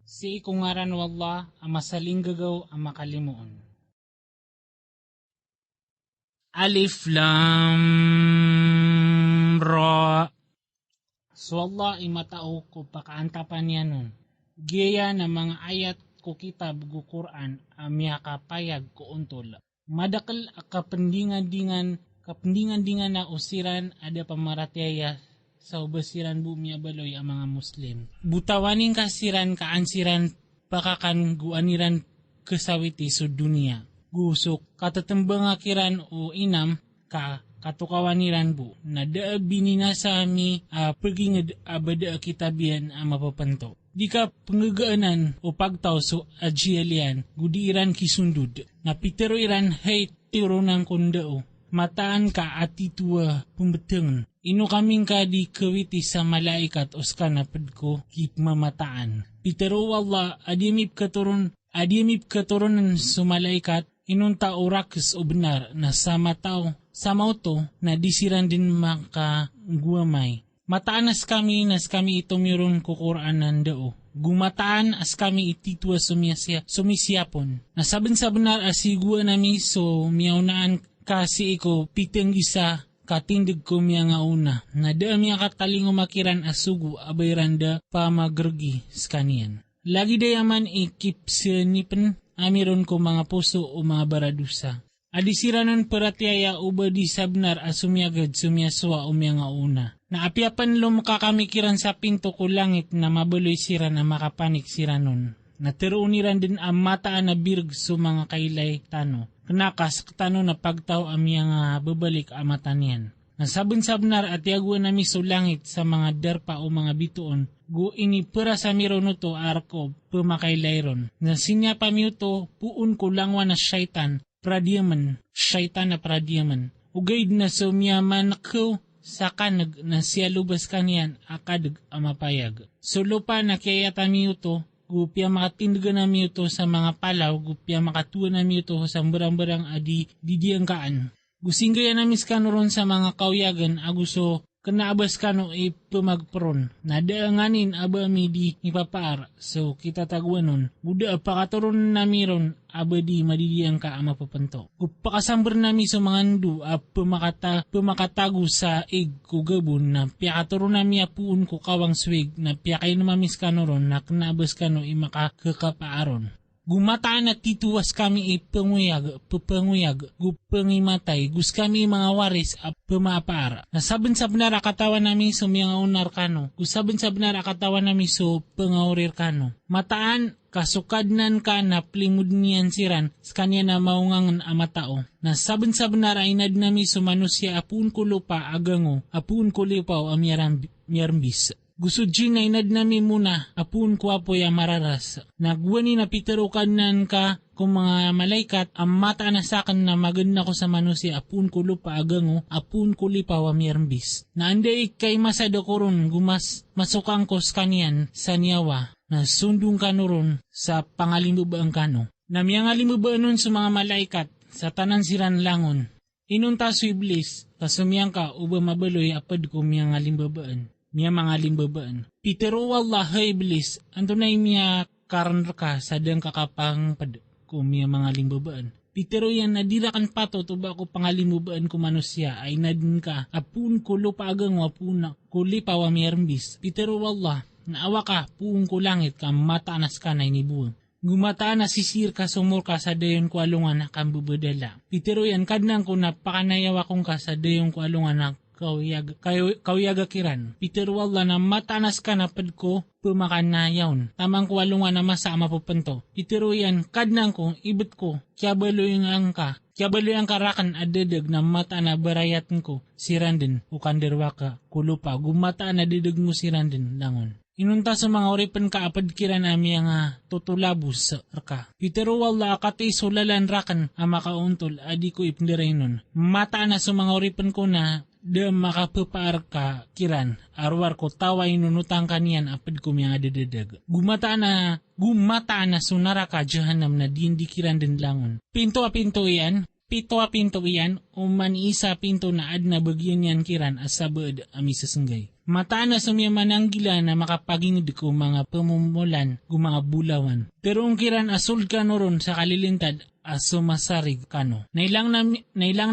Si ikungaran wallah ang masaling gagaw ang makalimuon. Alif Lam Ra. So Allah imatao ko pakaantapan niya nun. Gaya na mga ayat ko kitab gu Quran amya kapayag ko untol. Madakal kapendingan-dingan na usiran ada pamaratyaya sa ubasiran bumi abaloy ang mga Muslim. Butawaning kasiran kaansiran pakakan guaniran kesawiti sa dunia. Gusok katatembang akiran o inam katukawaniran bu. Na daabi sa ami pagingad abada kitabian ang mapapanto. Di ka pangagaanan o pagtaw so ajialian gudiiran kisundud. Na pitero iran hay tiro ng kundao. Mataan ka atitua pumbetengan. Ino kaming ka di kawiti sa malaikat oska na padko kip mamataan. Pitero Allah adimip katurunan sa malaikat inunta orakis o benar na sama to na disiran din makaguamay. Mataan as kami ito mayroon kukuraan ng dao. Gumataan as kami ititua sumisyapon. Nasaban sa benar asiguan nami so miyaunaan kasi iko piteng isa katindig ko miya nga una. Na daam miya kataling umakiran asugu abayranda pamagrgi skanian. Lagi dayaman ikip sinipen amiron ko mga puso o mga baradusa. Adisiranan paratyaya uba di sabnar asumyagad sumyaswa o miya nga una. Na apiapan lo makakamikiran sa pinto ko langit na mabuloy sira na makapanik siranon. Na teruuniran din ang mataan na birg so mga kailay tano. Kanakas katano na pagtaw amya nga babalik amatanian. Nasabon-sabnar at yaguan nami so langit sa mga darpa o mga bituon. Gu ini pera sa mironuto arko pumakailayron. Na sinya pamiuto puun ko langwa na syaitan na pradiyaman. Ugaid na sumyaman ko sa kanag na siya lubas kanian akadag amapayag. So lupa na kaya tamiuto gupya makatindagan na miuto sa mga palaw, gupya makatuwa na miuto sa barang-barang adi didiyangkaan. Gusinggaya na miskanuron sa mga kauyagan, aguso kanaabas kano ipumagpron. Nadaanganin aba mi di ipapaar, so kita taguan nun. Buda pakaturon na miron, aba di madidiyang ka ang mapapanto. Kupakasambar nami sa mga ndu, pumakatago sa kugabon na piyakaturon nami apuun ko kawang swig na piyakay namamis kanuron na kanaabas kano imakakapaaron. Gumataan at tituwas kami ipanguyag, gupangimatay, gus kami mga waris at pumapaara. Nasaban sa benar akatawan namin so mga unar kano, gusaban sa benar akatawan namin so pangaurir kano. Mataan, kasukadnan ka na plimud niyan siran, skanya na maungangan amatao. Nasaban sa benar ay nad namin so manusya apun ko lupa agango, apun ko lipaw amyarambis. Gusto dyan na inad namin muna, apun ko apoy ang mararas. Nagwani na piterukanan ka kung mga malaikat, ang mata na sakan na maganda ko sa manusia, apun ko lupa agango, apun ko lipaw ang miyarambis. Na anday kay masado ko ron, masukang ko skanian sa niyawa, na sundong kanuron sa pangalimubaan kano. Na miyangalimubaan nun sa mga malaikat, sa tanan siran langon. Inunta su iblis, kasumiyang ka, uba mabaloy apad ko miyangalimubaan. Miya mga limbabaan. Pitero wallah iblis, anto na miya karan ka sa dang kakapang pad ko miya mga limbabaan. Pitero yan nadirakan pato tuba ko pangalimubaan ko manusya ay nadin ka apun ko lupa agang wapuna ko lipa wa miyarmbis. Pitero wallah, naawa ka puung ko langit ka mataanas ka na inibuang. Gumataan na sisir ka sumur ka sa dayon ko alungan na kambubadala. Pitero yan kadnang ko napakanayawa kong ka sa dayon ko alungan na kauyaga kiran. Peter wala na matanas ka na pad ko pumakan na yawn. Tamang kuwalungan na masa mapupunto. Peter yan kadnang ko ibet ko kiyabaloy ang karakan adedag na mata na barayatan ko sirandin ukanderwa ka kulupa gumata na dedag mo sirandin langon. Inunta sa mga oripan ka apad kiran ami ang tutulabos sa arka. Pitero wala akati sulalan rakan ang makauntol adi ko ipniray nun. Mata na sa mga oripan ko na da makapapaar ka kiran arwar ko taway nunutang kanian apad ko mga dededag. Gumata na sunara ka jahanam na di kiran din langon. Pito a pinto iyan uman isa pinto na ad na bagyan yan kiran asabad ami sa senggay. Mata na sumya mananggila na makapagingid ko mga pamumulan ko mga bulawan. Pero ungkiran asul ka no ron sa kalilintad aso masarig kano. Nailang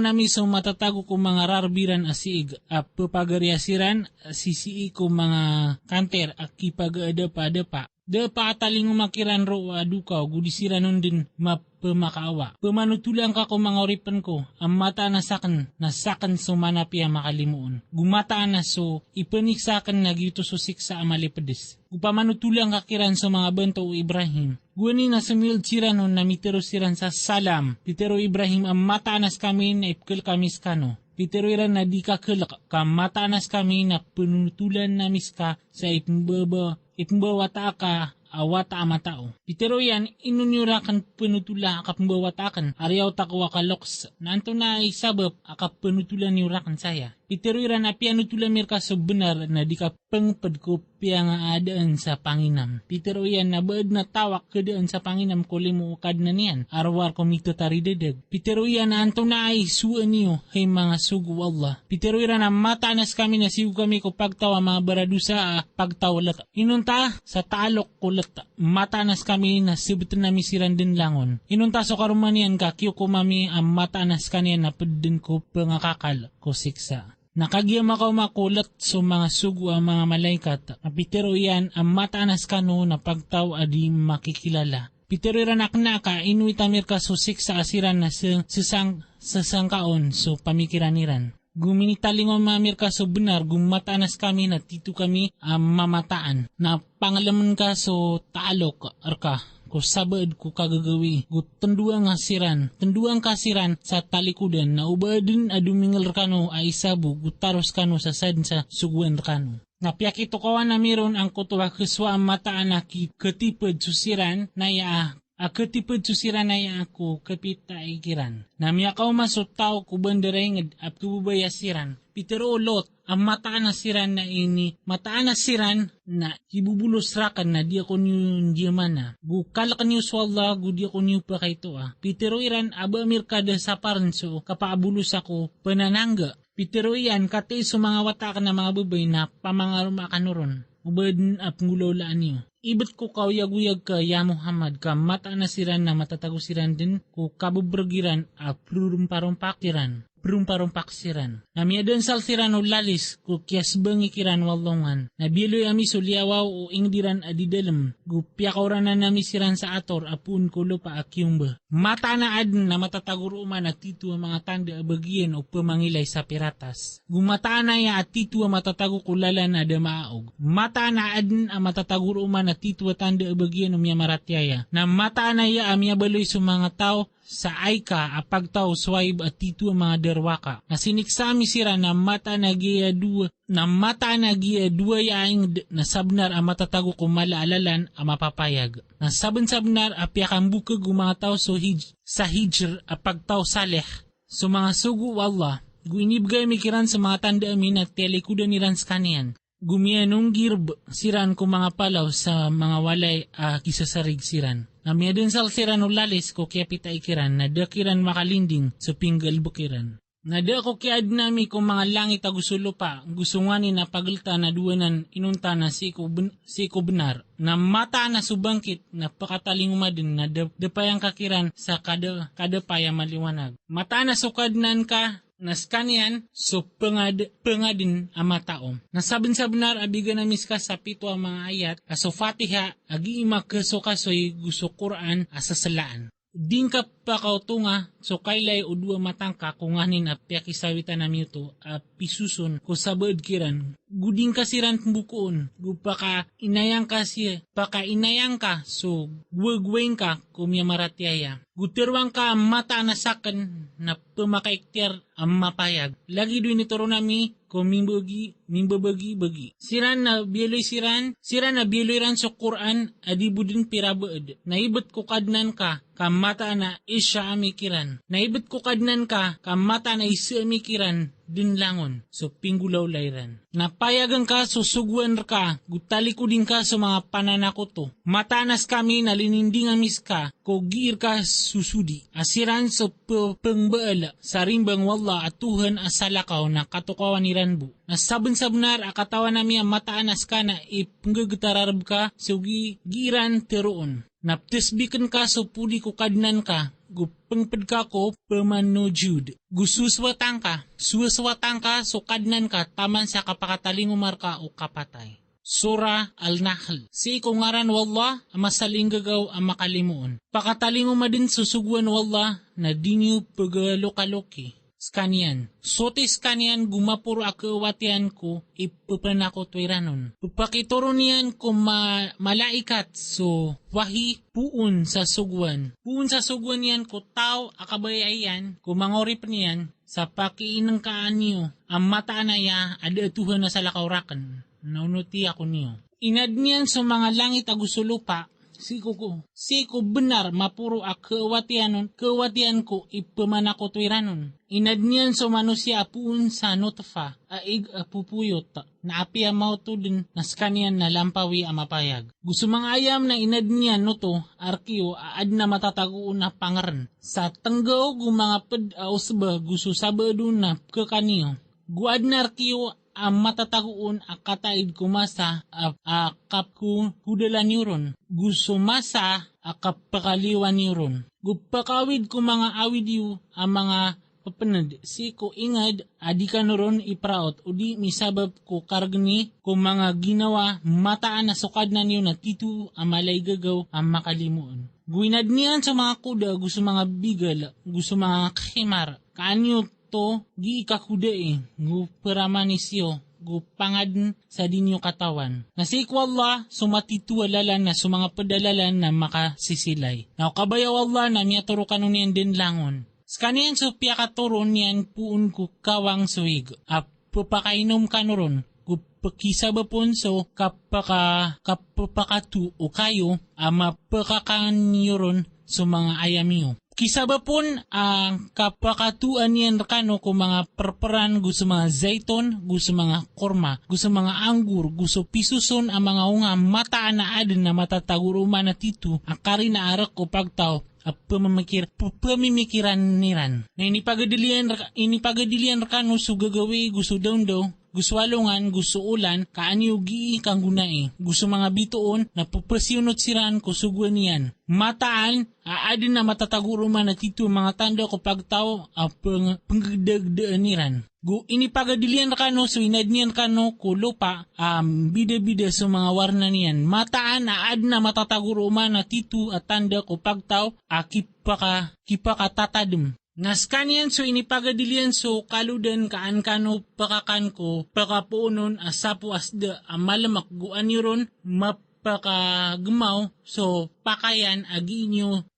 nami so matatago ko mga rarbiran asiig at papagaryasiran sisii ko mga kanter at kipag-adapa-adapa. Da paataling umakiran ro adukaw gudisiran nun din mapamakaawa. Pamanutulang ka ko mga oripan ko, ang mata na sakan so manapia makalimuon. Gumataan na so ipaniksakan na gito so siksa amalipadis. Upamanutulang kakiran sa mga bento o Ibrahim. Guwani na sumil siran nun na mitero siran sa salam. Pitero Ibrahim ang mataanas kami na ipkil kami skano. Pitero iran na di kakelak ka mataanas kami na penutulan na miska sa ipmbawata ka awata amatao. Pitero yan inunyurakan penutula akapmbawatakan ariyaw takwa kaloks na anto na isabab akapenutulan niurakan saya. Pitero iran na pianutulan mirka so benar na di ka pengpad ko piya nga adaan sa Panginam. Pitero yan na baad na tawak kadaan sa Panginam ko limo ukad na niyan. Arwar ko mito taridedeg. Pitero yan na anto na ay suan niyo hay mga sugu Allah. Pitero iran na matanas kami na siw kami ko pagtawa mga baradusa pagtawalak. Inunta sa taalok ko lata. Matanas kami na sibutan na misiran din langon. Inunta so karumanian ka kiyo ko mami ang matanas kaniya na pedin ko pangakakal ko siksa. Nakagiyam ako makulat sa mga sugu ang mga malaikat. Pitero yan ang mataanas kano na pagtaw adi makikilala. Pitero iran aknaka inuitamir ka susik sa asiran na sasangkaon so pamikiraniran. Guminitalingon mamir ka so benar gumataanas kami na tito kami mamataan. Na pangalaman ka so taalok arka. Ko sabad ko kagagawi, ko tenduang kasiran sa talikudan na ubadin adumingal kano ay sabu, ko taros kano sa sad sa suguan kano. Napiyak ito kawan na miron ang kutuwa keswa ang mataan na ketipad susiran na ketipad susiran na ako kapita ikiran. Namiyakaw masutaw ko banderengad at kububayasiran. Pitero Lot, ang mataan na siran na ibubulos rakan na di ako niyo diyamana. Gukalakan niyo swalla, di ako niyo pa kaito Pitero iran aba mirkada sa paranso, kapaabulos ako pananangga. Pitero iyan kati sa mga watakan na mga babay na pamangarumakan ron. Ubadin at ngulaulaan niyo. Ibat ko kauyag-uyag ka ya Muhammad ka mata na siran na matatagusiran din ko kabubragiran at prumparumpak siran. Namiadan sal siran o lalis ko kias bangikiran walongan. Nabiloy ami suliawaw o ingdiran adidalem. Gupyakauran na nami siran sa ator apun ko lupa akyumba. Mata na adin na matataguruman at titu ang mga tanda abagian o pamangilay sa piratas. Gumataan na ya at titu ang matatago kulala na damaog. Mata na adin ang matataguruman at titu ang tanda abagian o miyamaratyaya. Na mata na ya amiyabaloy sa mga tao sa Aika apagtaw swaib at titu ang mga derwaka. Na siniksami sira na mata na giya dua yaing nasabnar ang matatago kung malaalalan ang mapapayag. Nasabnar apyakan bukag ang mga tao sa hijr apagtaw saleh. So mga sugu Allah, guinibgay mikiran sa mga tanda amin at telikudan niran sa kanian. Gumianong girb siran ko mga palaw sa mga walay kisasarig siran. Namiadun sal siran o lalis ko kaya pita ikiran na dakiran makalinding sa pinggal bukiran. Nada ko kiad nami kung mga langit agusulo pa, gusto nga ni na pagalta na duwanan inunta na si ko benar. Na mata na subangkit na pakataling umadin na dapayang kakiran sa kada paya maliwanag. Mata na sukadnan ka, naskanian so pengadin ama taom. Nasabin sa benar abigan na miska sa pito ang mga ayat aso Fatiha agi ima kasoy gusto Quran asasalaan. Din ka pa kautunga so kaylay o dua matangka kunganin at piyakisawitan na miyuto at pisusun ko sabad kiran. Guding kasiran bukuon, gupaka inayang ka so guwagweng ka kumiyamaratyaya. Gutirwang ka ang mata na sakan na pumakaiktir ang mapayag. Lagi doon ituro nami kung mimbabagi. Siran na biloy ran sa Quran adibudin pirabaad. Naibot ko kadnan ka mata na isya amikiran. Naibot ko kadnan ka mata na isya amikiran dinlangon so pinggulaw layran. Napayagan ka susugwan ka, gutali ko din ka sa mga pananakoto. Matanas kami nalinindingamis ka, kogir ka susudi. Asiran sa pengbaala, sa rimbang wala at Tuhan asalakaw na katukawan ni Ranbu. Nasabon sa benar akatawan nami ang mataanas ka na ipanggagitararab ka so giran teroon. Naptisbikan ka so puli ko kadnan ka, gupengped ka ko pemanujud. Gususwatang ka, suwaswatang ka so kadnan ka taman sa kapakatalingumar ka o kapatay. Surah Al-Nahl. Si ikungaran wallah, ang masaling gagaw ang makalimuon. Pakatalingo din susugwan wallah na dinyo pagaloka-loki. Skanian. Sotis kanian gumapuro akawatian ko ipupanako twiranon. Pupakituro niyan ko malaikat so wahi puun sa sugwan. Puun sa sugwan niyan ko tao akabayayan ko mangorip niyan sa pakiinang kaanyo. Ang mataan na ya ada Tuhan na sa lakaurakan. Naunuti ako niyo. Inad niyan sa mga langit agusulupa. Siko benar mapuro a kewatian ko ipamanako twiranon. Inad niyan so manusia apuun sa notfa aig apupuyot na api amaw to din naskanian na lampawi amapayag. Gusto mga ayam na inad niyan no to arkiyo aad na matataguon na pangaran. Sa tenggaw gu mga ped ausba gusto sabadun na kekaniyo. Guad na arkiyo ang matataguon akataid kumasa akap ku hudalan yuron. Gusto masa akap pakaliwan yuron. Gupakawid ko mga awid yu ang mga papanad. Si ko ingad adi ka noron ipraot o di misabab ko kargni ko mga ginawa mataan na sukad na niyo na titu ang malay gagaw ang makalimuon. Guinad niyan sa mga kuda gusto mga bigal, gusto mga khimar. Kaanyo to gi ikakuda gu peramanisyo gu pangad sa dinyo katawan. Nasikwallah sumatitualalan na sa mga padalalan na makasisilay. Naukabayaw Allah na miyaturo kanunian din langon. Skanian so piyakaturon niyan puun ku kawang suig. Papakainom kanuron. Gu pakisabapon so kapapakatu o kayo ama pakakanyuron sa mga ayamiyo. Kisabapon ang kapakatuan niyan kano kung mga perperan gusto mga zayton, gusto mga korma, gusto mga anggur, gusto pisuson ang mga unga mataan na adin na matataguruman na titu ang kari na arak o pagtaw at pamimikiran niran. Na inipagadilian kano so gagawi gusto daw gusto walungan, gusto ulan, kaanyo gi kang gunai. Gusto mga bituon na pupasyunot siran ko sugwan niyan. Mataan, aadin na matataguruman na tito mga tanda ko pagtaw panggdagdaan niran. Inipagadilian kano so inadnian kano ko lupa bida-bida sa mga warna niyan. Mataan, aadin na matataguruman na tito at tanda ko pagtaw kipaka tatadem. Naskanian so inipagadilian so kaludan kaan kano pakakan ko pakapuunon asapo asda amalamak guan yuron mapakagmaw so pakayan aginyo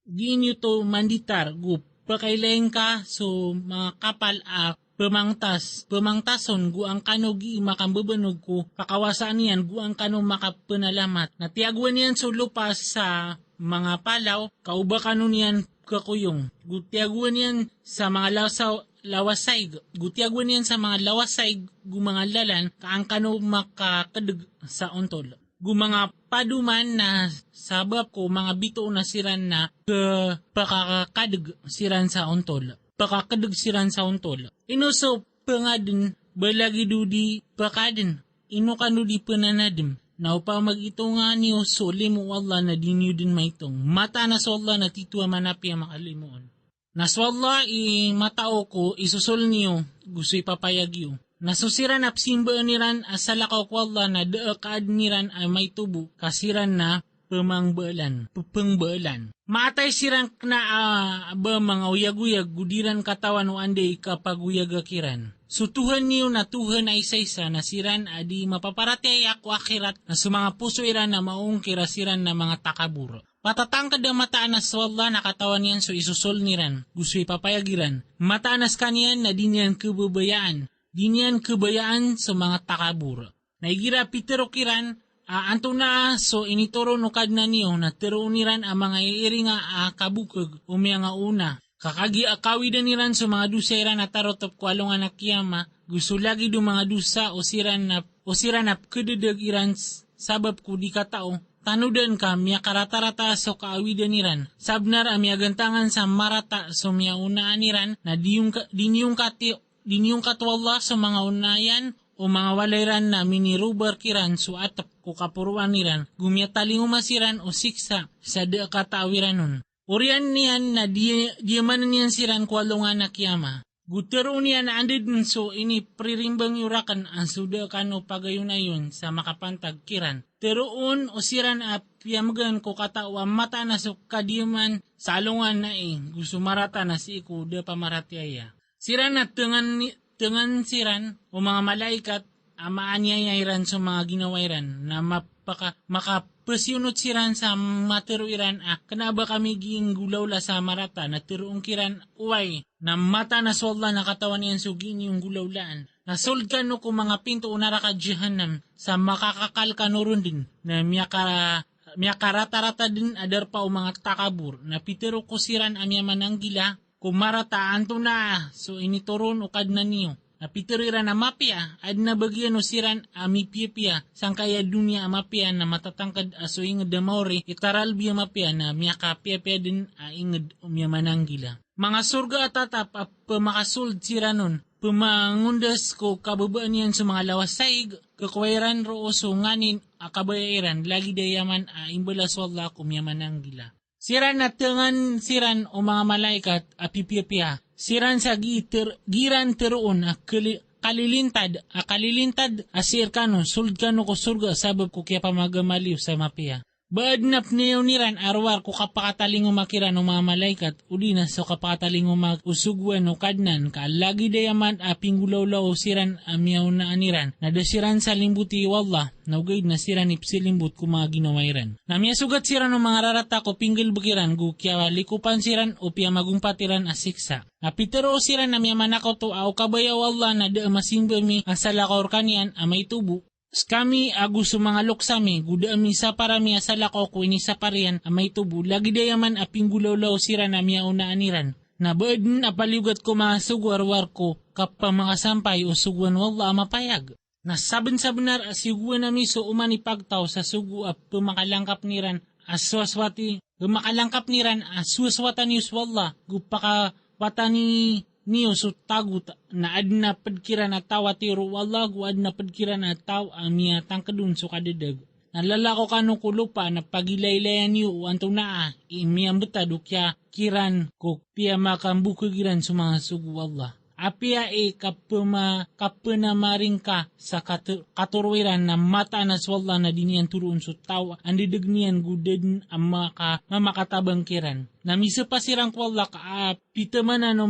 to manditar gu pakailain ka so mga kapal pemangtason gu ang kano gi makambabanog ko pakawasaan niyan gu ang kano makapanalamat. Natiagwan niyan so lupas sa mga palaw kauba kano niyan kakuyong. Gutiaguan yan sa mga lawasay. Gutiaguan yan sa mga lawasay mga lalan kaang kano makakadag sa ontol. Mga paduman na sabab ko mga bito na siran na pakakadag siran sa ontol. Pakakadag siran sa ontol. Inuso pangadin balagi dudi pakadin. Ino kano di pananadim. Na upang mag-ito nga niyo so limu Allah na dinyo din maitong. Mata na so Allah na tituwa manapi ang makalimuon. Na so Allah matao ko isusol niyo gusto ipapayag yu. Nasusiran apsimba niran asalakaw ko Allah na daakaad niran ay may tubo kasiran na pemangbalan. Matay siran na ba mga uyag-uyag gudiran katawan o anday kapag uyagakiran. So Tuhan niyo na Tuhan ay isa-isa na siran adi mapaparatay ako akhirat na sa mga puso iran na maong kirasiran na mga takaburo. Patatangkad ang mataan na swalla na katawan niyan so isusol niran. Gusto ipapayagiran. Mataan na skanian na di niyan kebabayaan. Di niyan kebayaan sa mga takaburo. Naigira pitero kiran anto na so inituro no kad na niyo na tero niran ang mga iiri nga kabukag o mga una. Kakagi akawidan niran sa mga dusa iran at tarotop ko alungan na kiyama, gusto lagi do mga dusa o siran na kededag iran sabab ko di katao. Tanudan ka, miya karata-rata so kaawidan niran. Sabnar miya gantangan sa marata so miya unaan niran na diniyong katwala sa mga unayan o mga walayran na minirubar kiran so atap ko kapuruan niran. Gumya taling umasiran o siksa sa da kataawiran nun. Urian niyan na diyaman niyan siran kwalungan na kiyama. Gutero niya na andid so ini pririmbang yurakan ang suda kano pagayon ayon sa makapantag kiran. Teroon o siran piyamagan ko katawa mata na so kadiyaman sa alungan na gusto marata na si iku da pamaratiaya. Siran na tengan siran o mga malaikat amaanyayairan sa mga ginawairan na makapasyunot siran sa materuiran kanaba kami giing gulaw la sa marata na tiruong kiran uway na mata na solda na katawan niyan sugin yung gulawlaan. Nasold ka no kung mga pinto unara ka Jehannam sa makakakal ka noron din na miya karata-rata din adar pa o mga takabur na pitero ko siran amya mananggila kung marata anto na so initoron o kad na niyo. Napitero na mapia ad na bagyan o siran amipia sang kaya dunia mapia na matatangkad aso inged damawri itaral biya mapia na miya kapia din inged umya mananggila. Mga surga at tatap pamakasold siranon pamangundas ko kababaan yan sa mga lawasayg kakwairan rooso nganin akabayaran lagi dayaman imbalas wala kumya mananggila. Siran na tengan siran o mga malaikat apipia siran sa giran teroon kalilintad asir kano suld kano ko surga sabab ko kaya pamagamaliw sa mapia. Baad na pniyaw niran arwar ko kapakataling umakiran o mga malaikat uli na so kapakataling usugwan o kadnan ka lagi dayaman pinggulaw-law siran amyaw na aniran na dasiran sa limbuti wallah na ugaid na siran ipsilimbut ko mga ginawairan. Na miya sugat siran o mga rarata ko pinggil bagiran gu kya likupan siran o piya magumpatiran asiksa. Napitero o siran na miya manakaw to au kabayaw wallah na da masimbami asalakaw kanian amay tubo. Kami gusto mga luksami, guda mi sa parami asalakaw ko ini sa parian amay tubo, lagi dayaman pinggulaw-law siran na miya unaaniran. Na baadin apaliugat ko mga sugwar-war ko kapag mga sampay o sugwan wallah mapayag. Na saben-sabenar asiguan na miso umanipagtaw sa sugu pumakalangkap niran aswaswatan yus wallah gupaka watani niyo so tagut na adna padkiran at tawa tiro wallah gu adna padkiran at taw amia tangkadun so kadedag. Nalalako kano kulupa na pagilaylayan niyo anto naa imiyang betado kya kiran ko piya makambukagiran sa mga sugu wallah. Apia kapenamaring ka sa katurwiran na mata na swalla na dinian turuun so tawa andidagnian gudin ang mamakatabang kiran. Namisa pa sirang kwalla ka pitamanan o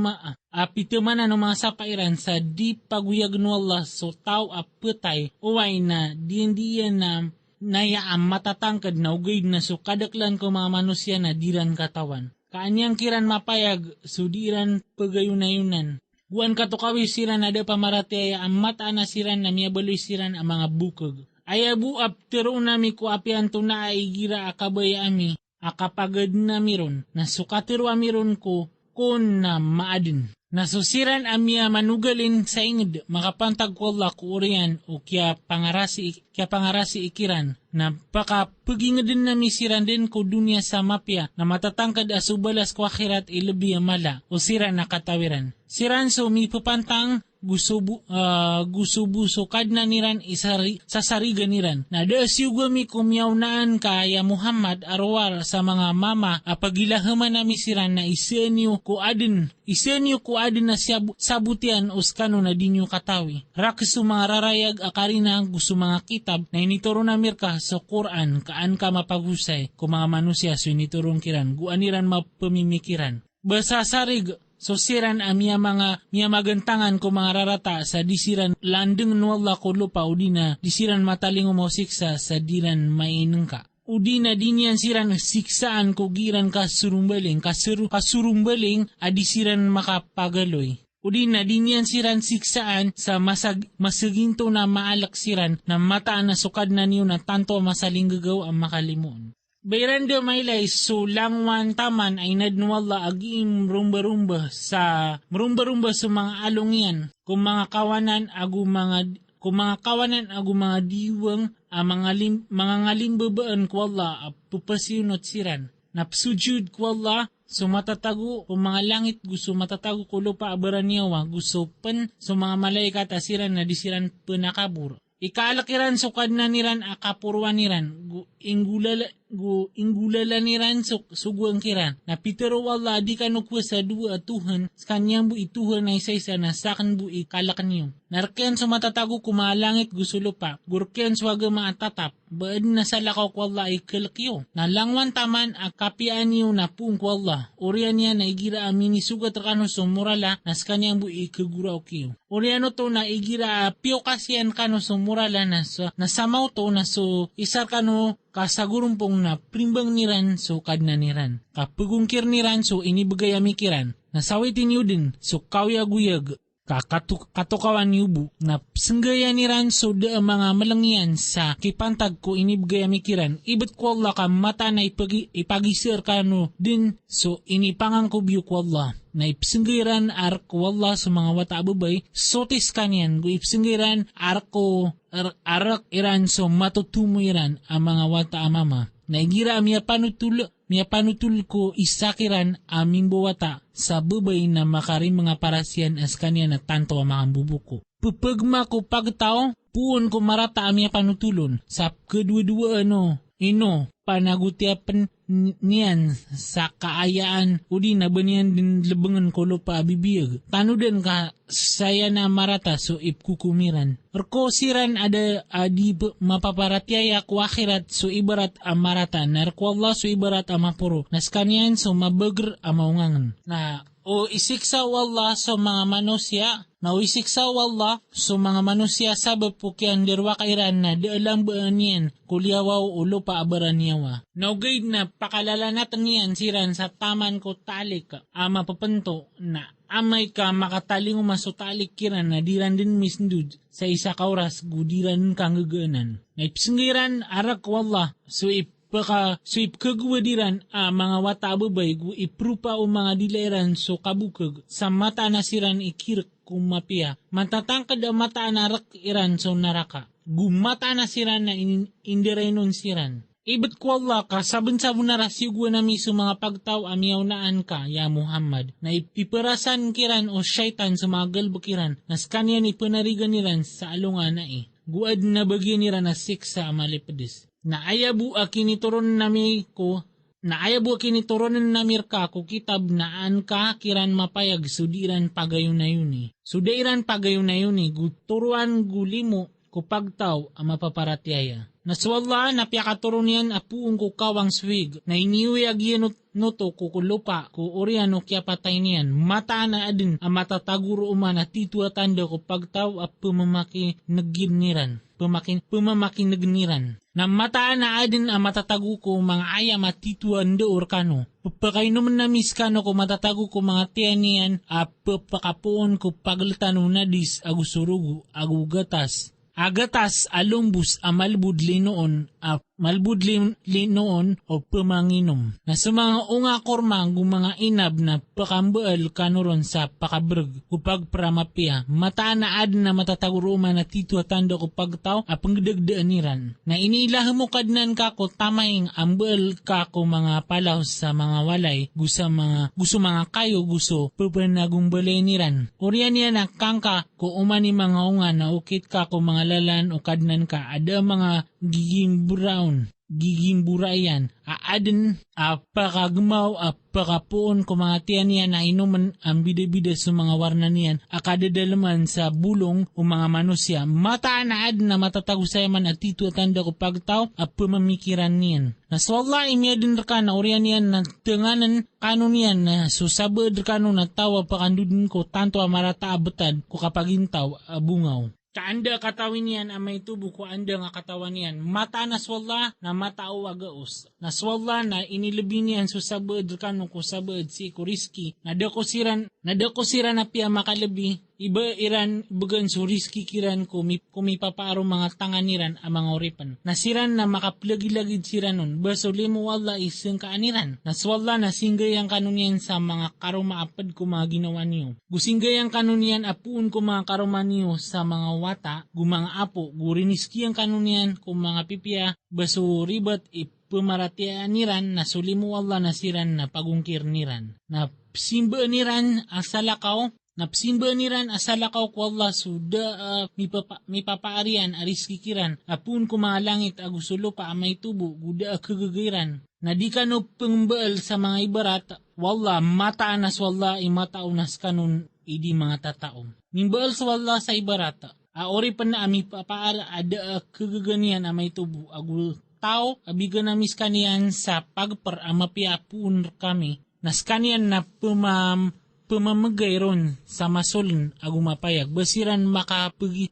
mga sapairan sa di paguyag nwalla so taw petay uway na diyan na nayaan matatangkad na ugaid na so kadaklan ko mga manusya na diran katawan. Kaanyang kiran mapayag so diran pagayunayunan. Buwan katukawi siran ada pamarati ang mata na siran na miyabaloy siran ang mga bukog. Ayabu aptero nami ko apian to na ay gira akabaya ami akapagad na miron na sukatero amiron ko kun na maadin. Nasusiran amia manugalin sa inged makapantag ko Allah ko urian o kya pangarasi ikiran na baka pagingedin na misiran din ko dunia sa mapya na matatangkad asubalas ko akhirat ilabi mala o siran na katawiran. Siran so mi papantang gusubuso kadna niran sa sariga niran. Na dasyugami kumyawnaan kaya Muhammad arwar sa mga mama apagilahaman na misiran na isenyo ko adin na sabutian uskano na dinyo katawi. Raksu mga rarayag akarina gusto mga kitab na inituro na mirka sa Quran kaan ka mapagusay kung mga manusia so initurong kiran guaniran mapamimikiran. Basa sarig so siran miya magantangan ko mga rarata sa disiran landeng nuwala ko lupa o dina disiran mataling umosiksa sa diran maineng ka. O dina dinyan siran siksaan ko giran kasurumbaling adisiran makapagaloy. O dina dinyan siran siksaan sa masaginto na maalak siran na mataan na sukad na niyo na tanto masaling gagaw ang makalimuon. Bayrando maylay so langwan taman ay nadnuwala agim rumba-rumba sa mga alungyan kung mga kawanan agu mga diwang mga ngalimbabaan ko Allah pupasyunot siran napsujud ko Allah so matatago kung mga langit gusto matatago ko lupa abaran niyawa gusto pen so mga malaikat asiran na disiran penakabur ikaalakiran so kadna niran akapurwan niran inggulala niran so suguang kiran na pitero wala di ka nukwa sa dua atuhan sa kanyang bu ituhan na isa-isa na sakan bu ikalakan niyo narken so matatago kumalangit gusto lupa gurken so aga maatatap baad na sa lakaw ko Allah ikalakyo na langwan taman akapian niyo na pung ko Allah orian niya na igira amini sugat rakano so murala na sa kanyang bu ikaguraw kiyo oriano to na igira piyo kasiyan kano so murala na samaw to na so isar kano kasagurumpong na primbang niran so kadna niran. Kapagungkir niran so inibagay amikiran. Nasawitin niyo din so kawyaguyag katukawan yubu na senggaya niran so da mga malangyan sa kipantag ko inibagay amikiran. Ibat ko Allah ka mata na ipagisir kano din so inipangang ko biyo ko Allah. Na ipsinggiran arko Allah sa mga wata ababay sotis kanyan go ipsinggiran arko arak iran so matutumo iran ang mga wata amama na igira miya panutul ko isakiran aming buwata sa babay na makarin mga parasyan as kanya na tanto ang mga bubuko pupagma ko pagtao puon ko marata amya panutulon sa kedua-dua panagutiapan niyan sa kaayaan o di na ba niyan din lebengan ko lupa bibiyag. Tanudan ka saya na marata so ipkukumiran. Erko siran ada adi mapaparatyaya ko akhirat so ibarat amarata. Narko Allah so ibarat amapuro. Naskanyan so mabager amaungangan. Na o isiksa Allah so mga manusia. Na o isiksa Allah so mga manusia sabab po kiyan dirwa kairan na daalang baan yan kuliawaw o lupa abaran niyawa. Naugay na pakalala natin niyan siran sa taman ko talik ama papanto na amay ka makataling umasutalik kiran na diran din misndud sa isa kauras gudiran kang gaganan. Naipsinggiran arak wallah so kagwadiran mga watababay gu iprupa o mga dileran so kabukag sa mata na siran ikirik kung mapia. Matatangkad ang mata na rak iran so naraka. Gumata na siran na indirenon siran. Ibat ko Allah ka sabon-sabon na rasyugwa na miso mga pagtaw amyaw naan ka, ya Muhammad, na ipiperasan kiran o syaitan sa mga galbakiran, nas kanyan ipanarigan niran sa alungan na Guad na bagyan niran na siksa amalipadis. Na ayabu akinituron namir ka ko kitab naan ka kiran mapayag sudiran pagayon na yun Sudairan pagayon na yun guturuan gulimo ko pagtaw ang mapaparatyaya. Naswalla na piyakaturon yan apuong ko kawang swig na iniwi agyan noto ko kulupa ko oriano kya patay niyan. Mata na adin ang matataguro uman at titua tanda ko pagtaw at pumamakinagniran. Na mataan na adin ang matatago ko mga ayam at tituan door kano. Papakainuman na miskano ko matatago ko mga tiyanian at papakapuon ko paglatano na dis agusurugo agugatas. Agatas alumbus a malbudlinoon o pamanginom. Na sa mga unga kormang mga inab na pakambaal kanuron sa pakabrag upag pramapia. Mataan na ad na matataguruma na tito tanda ko pagtaw a pangdagdaaniran. Na iniilah mo kadnan ka ko tamaing ambaal ka ko mga palaw sa mga walay gusto mga kayo gusto papanagong baleniran. Orian niya na kangka ko umani mga unga na ukit ka ko mga lalan o kadnan ka ada mga giging burayan aaden pakagmaw pakapuon ko mga tiyan niya na inuman ang bida-bida sa mga warna niyan akadadalaman sa bulong o mga manusya mataan na ad na matatagusay man at tito tanda ko pagtaw at pamamikiran niyan. Naswalla imya din raka na orian niyan na tenganan kano niyan na susabad kano na tawa pakandudin ko tanto amarata abatad ko kapagintaw abungaw. Kaanda katawin yan ang may tubo ko anda nga katawan yan. Mata naswalla na matao agaos. Naswalla na inilibin yan so sabad kano ko sabad si Kuriski. Nadako sira na piya makalabi iba iran bagan so riski kiran kumi papaaro mga tangan niran ang mga oripan. Nasiran na makaplagi-lagid siran nun, baso limo wala isang kaaniran. Naswala na singgayang kanunian sa mga karumaapad ko mga ginawa niyo. Gusinggayang kanunian apuun ko mga karuma niyo sa mga wata, gumang apo, guriniski ang kanunian ko mga pipia, baso ribat pumaratian niran na sulimu Allah nasiran na pagungkir niran. Na simba niran asalakaw, napsimba niran asalakaw ko Allah suda mipapaarian aris kikiran apun ko mga langit agusulo pa amay tubo guda kagagairan na di ka no pangbaal sa mga ibarat wala mataanas wala imataunas kanun idi mga tatao nimbaal sa wala sa ibarat ori pa na mipapaar ada kagaganian amay tubo agul tao abigan namis kanian sa pagpar amapiapun kami nas kanian na pumamagay ron sa masulun agumapayag basiran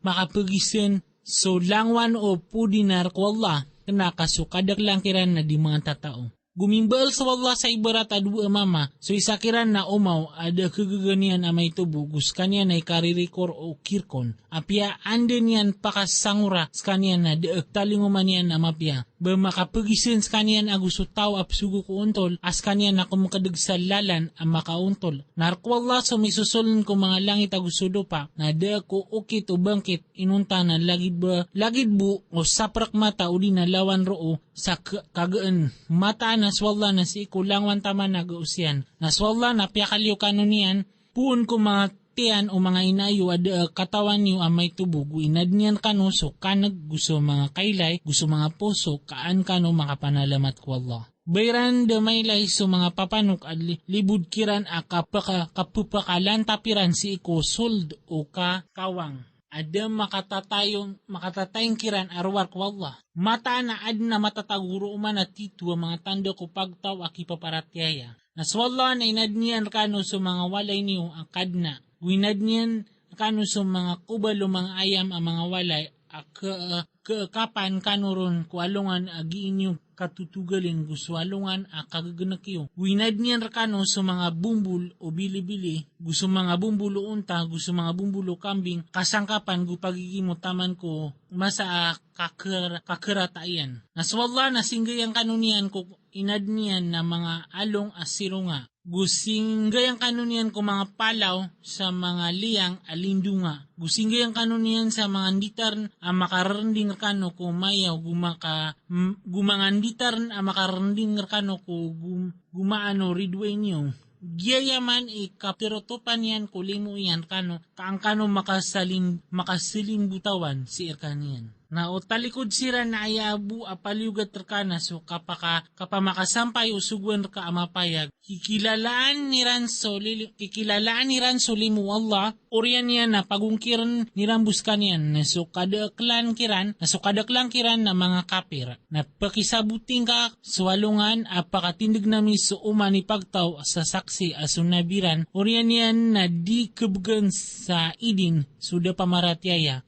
makapagisan so langwan o pudinar ko Allah kena kasukadak lang kiran na di mga tatao. Gumimbal sa Allah sa ibarat adu mama so isakiran na umaw ada kagaganian amay tubo gus kanyan ay karirikor o kirkon apia anden yan pakasangura skanian na deek talinguman yan amapia ba makapagisin skanian aguso tao apsugo ko untol as kanyan na kumakadag sa lalan ang makauntol narko Allah so misusulun ko mga langit agusudo pa na deek ko ukit o bangkit inunta na lagid bu o saprak mata o di na lawan roo sa kagaan mata naswalla na si ikulangwan tama nag-uusyan. Naswalla na piyakalyo kanunian, puun ko mga tiyan o mga inayo ada katawan niyo amay tubo, inad niyan kano so kanag gusto mga kaylay, gusto mga puso, kaan kano makapanalamat ko Allah. Bayran damaylay so mga papanok at libud kiran a kapupakalan tapiran si iko sold o kawang. Ada makatatayong kiran arwar ko Allah. Mata na ad na matataguro uman at titu ang mga tanda ko pagtaw aki paparatyaya. Naswalla na inad niyan kano sa mga walay niyo ang kadna. Winad niyan kano sa mga kubalo mga ayam ang mga walay kapan kanuron kualungan agi inyo katutugalin guswalungan kagaganakyo. Winad niyan rakano sa mga bumbul o bili-bili gusto mga bumbulo unta gusto mga bumbulo kambing kasangkapan gu pagigimutaman ko masa kakeratayan. Naswalla na singgayang kanunian ko inad niyan na mga along asirunga. Gusinggayang kanunian ko mga palaw sa mga liyang alindunga. Gusinggayang kanunian sa mga nditar ang makarending kano ko mayaw gumanganditar ang makarending kano ko gumaano ridway niyo. Giyayaman ikapirotopan yan kulimo yan kano kaang kano makasilin butawan si irkanian. Na o talikod sira na ayabu apaliugat terkana so kapamakasampay usuguan ka amapayag kikilalaan ni ranso limu Allah orian yan na pagungkiran ni rambuskan yan na so kadaklan kiran na mga kapir na pakisabuting ka swalungan apakatindig nami so umani pagtaw sa saksi asunabiran orian yan na di kebugan sa idin suda pamaratyaya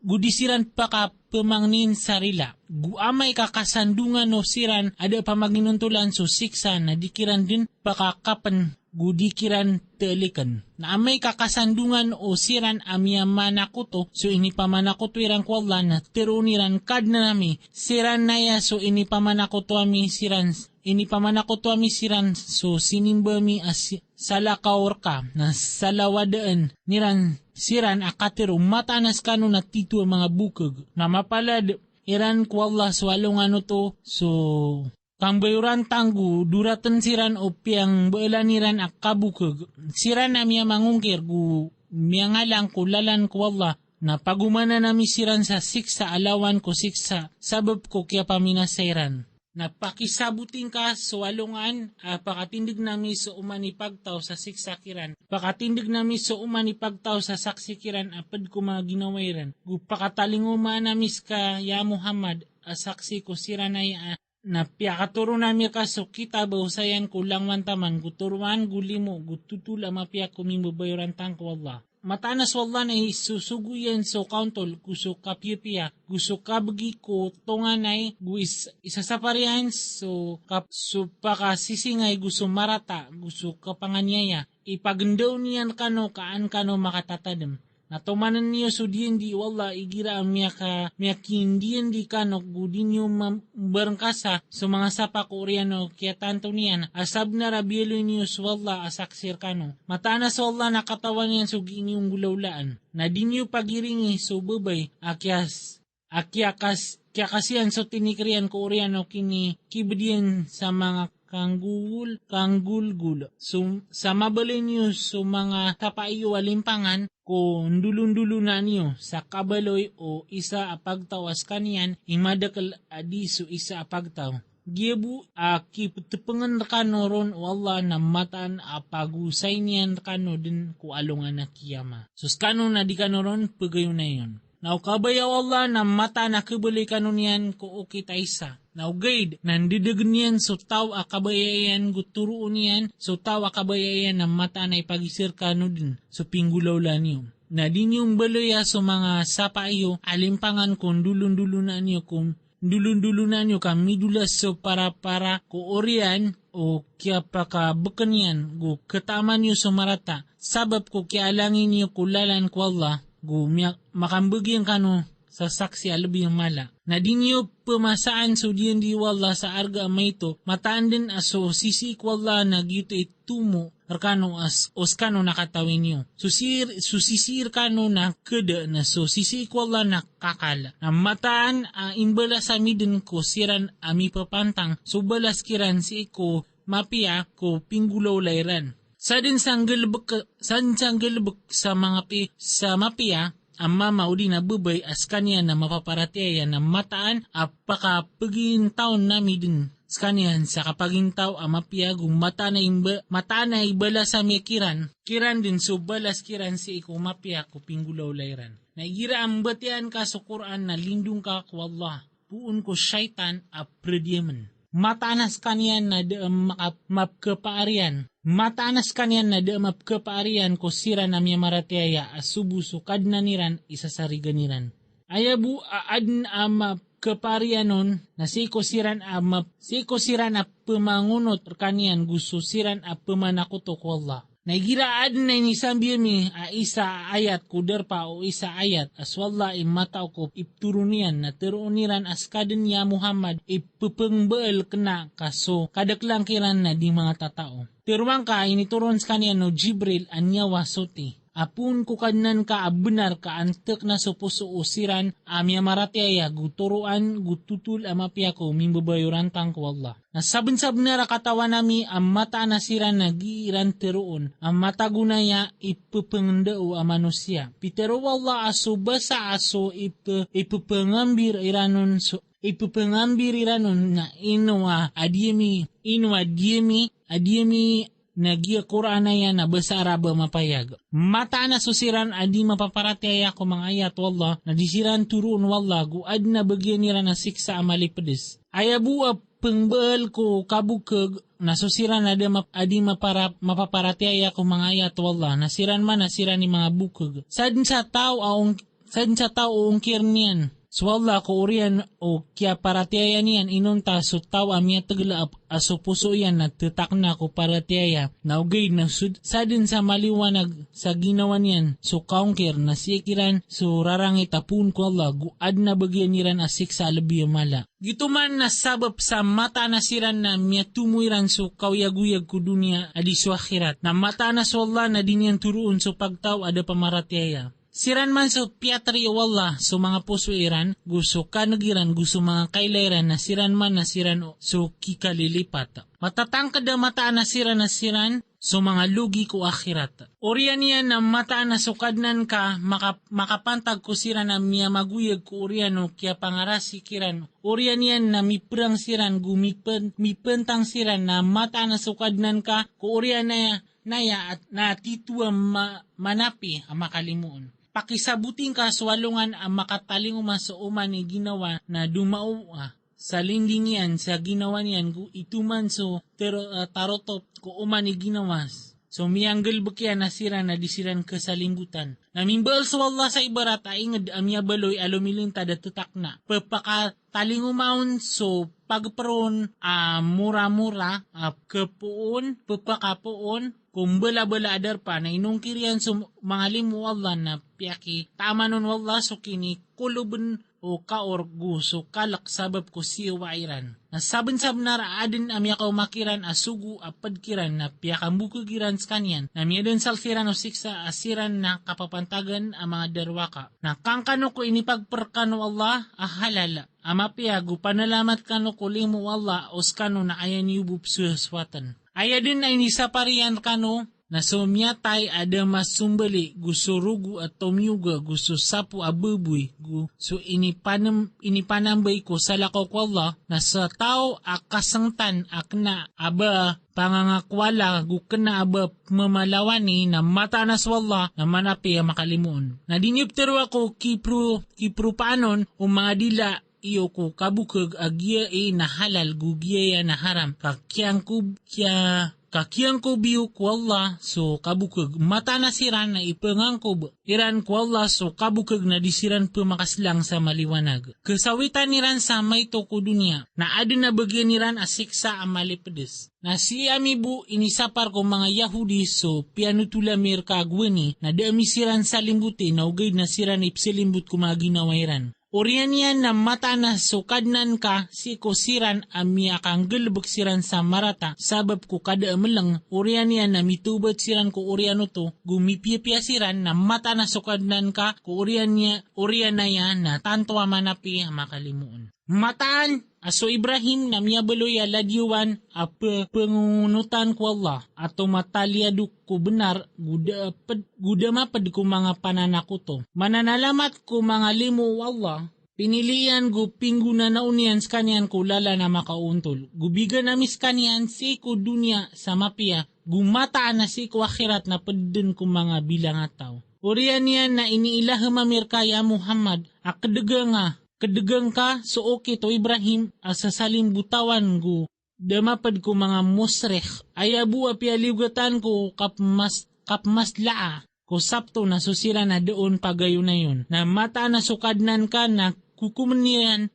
gudisiran pa ka pemangnin sarila. Guamay kakasandungan no siran ada pamaginuntulan so siksa na dikiran din pakakapan gudikiran telikan. Na amay kakasandungan o siran amya manakuto so ini pamanakuto irang ko Allah na teruniran kad na nami siran naya so ini pamanakuto ami siran so sinimba mi salakaor ka na salawadaan niran siran akatero matanas kano na tito ang mga bukag na mapalad iran ko Allah swalong to so kang bayuran tanggu duratan siran o piang bailaniran akabukag siran na miya mangungkir gu miya ngalang kulalan ko Allah na pagumana nami siran sa siksa alawan ko siksa sabab ko kaya paminasairan. Na pakisabuting ka so walungan, pakatindig nami so umanipagtaw sa siksakiran. Pakatindig nami so umanipagtaw sa saksikiran apad ko mga ginawairan. Pakatalingumaan namis ka ya Muhammad, saksi ko siranay na piyakaturo nami ka so kita bausayan ko lang wantaman, guturuan gulimo, gututula mapiyak kumimubayoran tangko Allah. matanas wala na susuguyan so kauntol gusto kapipiya gusto kabagi ko tonganay isa sa parihan so pakasisingay gusto marata gusto kapanganyaya ipagendaw niyan kano kaan kano makatatadem. Natumanan niyo so di wala igira ang miyakin di kano gudin niyo berengkasa so mga sapa koreano kaya tanto niyan asab na rabielo niyo so wala asaksir kano. Matanas wala nakatawan niyan so giinyong gulaulaan. Na di niyo pagiringi so babay kya kasiyan so tinikriyan koreano kini kibdiyan sa mga kanggul. So, sa mabalin niyo so mga tapaiyo alimpangan ko ndulun-dulo na niyo sa kabaloy o isa apagtawas kaniyan imadakal adi so isa apagtaw. Giyabu kiptepengan kano ron wala na matan apagusay niyan kano din ko alungan na kiyama. So, kano na di kano ron pagayon na yun. Now, kabaya wala na mata na kibali kano niyan ko kita isa. Now, guide, nandidagan niyan so tao akabayayan guturuon niyan so tao akabayayan na mata na ipagisir kano din so pinggulaw lang niyo. Na din yung balaya so mga sapa iyo alimpangan kung dulun-dulo na niyo kami dulas so para ko orian o kaya pakabukan yan go kataman niyo so marata sabab ko kialangin niyo kulalan ko Allah go makambagyan kano sa saksi alabi yung mala. Na di niyo pumasaan so diyan di wala sa arga may ito, mataan din aso sisik wala na gito itumo arkano os kano nakatawin niyo. Susisir kano na kada na so sisik wala na kakala. Na mataan imbala sa midin ko siran ami papantang so balas kiran si ko mapia ko pinggulaw layran. Sadin sanggalbek sa mga sa mapia ang mama udi na bubay as kanya na mapaparatiya na mataan apakapagin taon nami din kanyan sa kapagin tao ang mapiyagong mata na ibala sa miya kiran din so balas kiran si iko mapiya ko pinggulaw layran. Naigira ang batian ka sa Quran na lindung ka ko Allah puun ko syaitan apredyemen. Matanas kanyan na mapkapaarian. Matanas kanyan na mapkapaarian ko sira na miya maratiaya asubu sukad na niran isasariganiran. Ayabu aadn mapkaparianon na siko siran na pamangunot kanyan gusto siran pamanakuto ko Allah. Naigiraan na inisambiyo mi isa ayat kuder pa o isa ayat as wala imataw ko ipturunian na teruniran as kadin ya Muhammad ipupengbael kena kaso kadaklang kiran na di mga tatao. Tiruang ka inituron sa kanya no Jibril anyawa soti. Apun ko kadnan ka benar ka antek na supuso usiran amya maratiaya guturuan gututul amapya ko mimbabayuran tang ko Allah. Nasabin-sabin na katawan nami ang mata nasiran na giiran teroon ang mata gunaya ipupengndao ang manusia. Pitero Allah aso basa aso ipupengambir iranon na inwa adiemi nagia Quran na yan na basa araba mapayag. Mata na susiran adi mapaparataya ko mga ayat wallah na disiran turun wallah guad na bagyan nila na siksa amalipedes. Ayabu pengbel ko kabukeg na susiran adi mapaparataya ko mga ayat wallah nasiran ni mga bukeg. Sadin sa tao ungkir niyan. So Allah ko uriyan o kya paratiaya niyan inunta so tao amya tagla aso puso yan na tetak na ko paratiaya na ugay na sadin sa maliwanag sa ginawa niyan so kaungkir na sikiran so rarangit apun ko Allah guad na bagyan niran asik sa alabi mala. Gituman na sabab sa mata nasiran na miya tumuiran so kawyaguyag ko dunia adi so akhirat na mata na so Allah na dinyan turuon so pagtaw ada pamaratiaya. Siran man so piatri wallah so mga puso iran, gusto kanagiran, gusto mga kailairan na siran man na siran so kikalilipat. Matatangkad na mataan na siran so mga lugi ko akhirat. Oriyan yan na mataan na sukadnan ka, makapantag ko siran na miya maguyag ko oriyan o kaya pangarasi kiran. Oriyan yan na miprang siran, mipentang siran na mataan na sukadnan ka, ko oriyan na at natituwa manapi ang makalimuon. Pakisabuting kaswalungan ang makatalinguman sa uman ni ginawa na dumao sa lindingian sa ginawa niyan ituman so tarotop ko uman ni ginawa So mianggal bakyan nasiran na disiran kesalimbutan. Namimbal sa Allah sa ibarat inged amya baloy alumilin tada tutak na. Pagpaka talingumaon so pagparon mura-mura kepuon pagpakapuon kung bala-bala adar pa na inungkirian so mga limu Allah na piyaki tamanon Allah so kini kulubun o kaor guso kalak sabab ko siya wairan. Nasabensab na raadin amya ka umakiran asugu apadkiran na piyakambukugiran sa kanyan na miyadan salfiran o siksa asiran na kapapantagan ang mga darwaka. Na kangkano ko inipagperkano Allah ahalala. Amapiyagu panalamat kano ko limu Allah oskano na ayan yubub suhaswatan. Aya din ay nisaparian kano na sumyatay ada mas sumbali gusto rugu at tomyuga gusto sapu abubuy gusto inipanambay ko sa lakaw ko Allah na sa tao akasangtan akna aba pangangakwala gukena aba mamalawani na mata na swalla na manapi makalimuon. Na diniptero ako kipru panon o mga dila iyo ko kabukag agya na halal gugya na haram Kakiyang ko biyo ko Allah so kabukag mata na siran na ipangang ko iran ko Allah so kabukag na disiran pumakaslang sa maliwanag. Kasawitan niran sa may to ko dunia na adin na bagyan niran asiksa ang malipedes. Na si amibu inisapar ko mga Yahudi so pianutulamir kagwani na daamisiran sa limbuti na ugay na siran ipsilimbut ko mga ginawairan. Orian yan na mata na sukadnan ka si kusiran amya kang galbag siran sa marata sabab ko kada amalang orian yan na mitubat siran ko oriano to gumipiyapya siran na mata na sukadnan ka ko orian na yan na tanto manapi makalimuon. Mataan aso Ibrahim na miyabaloy aladyuan pengunutan ko Allah ato matalyaduk ko benar guda mapad ko mga pananakuto. Mananalamat ko mga limu Allah pinilian gu pingguna na unian skanian ko lala na makauntol. Gubigan na miskanian si ko dunya sa mapia gumataan na si ko akhirat na padden ko mga bilang ataw. Orian yan na iniilah mamirkaya Muhammad Kadegang ka so okay to Ibrahim asa saling butawan ko damapad ko mga musrek ayabu apialiugatan ko kapmas laa ko sapto na susira na doon pagayo na yun na mata na sukadnan ka na kukumnian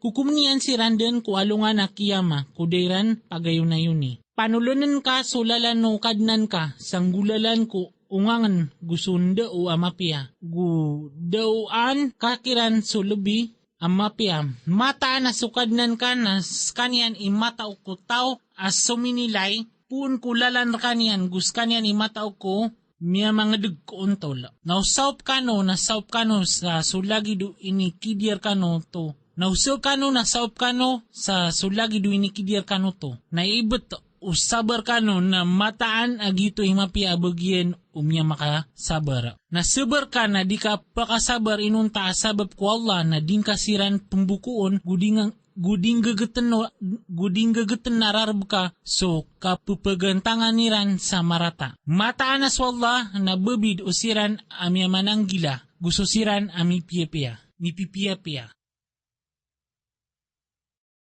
sirandan ko alungan na kiyama kudairan pagayo na yun eh. Panulunan ka sulalan no kadnan ka sanggulalan ko ungangan gusunda o amapia gudauan kakiran so lubi Amapia, mata na sukadnan ka na skanian imata ko tao as suminilay, pun kulalan kanyan gus kanyan imata ko miya mga dugkuuntol. Nausaup kano sa sulagi do inikidir kano to. Nausaup kano sa sulagi do inikidir kano to. Naibot usabar kano na mataan agito imapia bagyan umya makasabar. Nasabar ka na di ka pakasabar inunta sabab ko Allah na din kasiran pembukuon guding gagatan nararab ka so kapupagantangan niran sa marata. Mataan na swalla na bebid usiran amya mananggila gusto siran ami piyapia.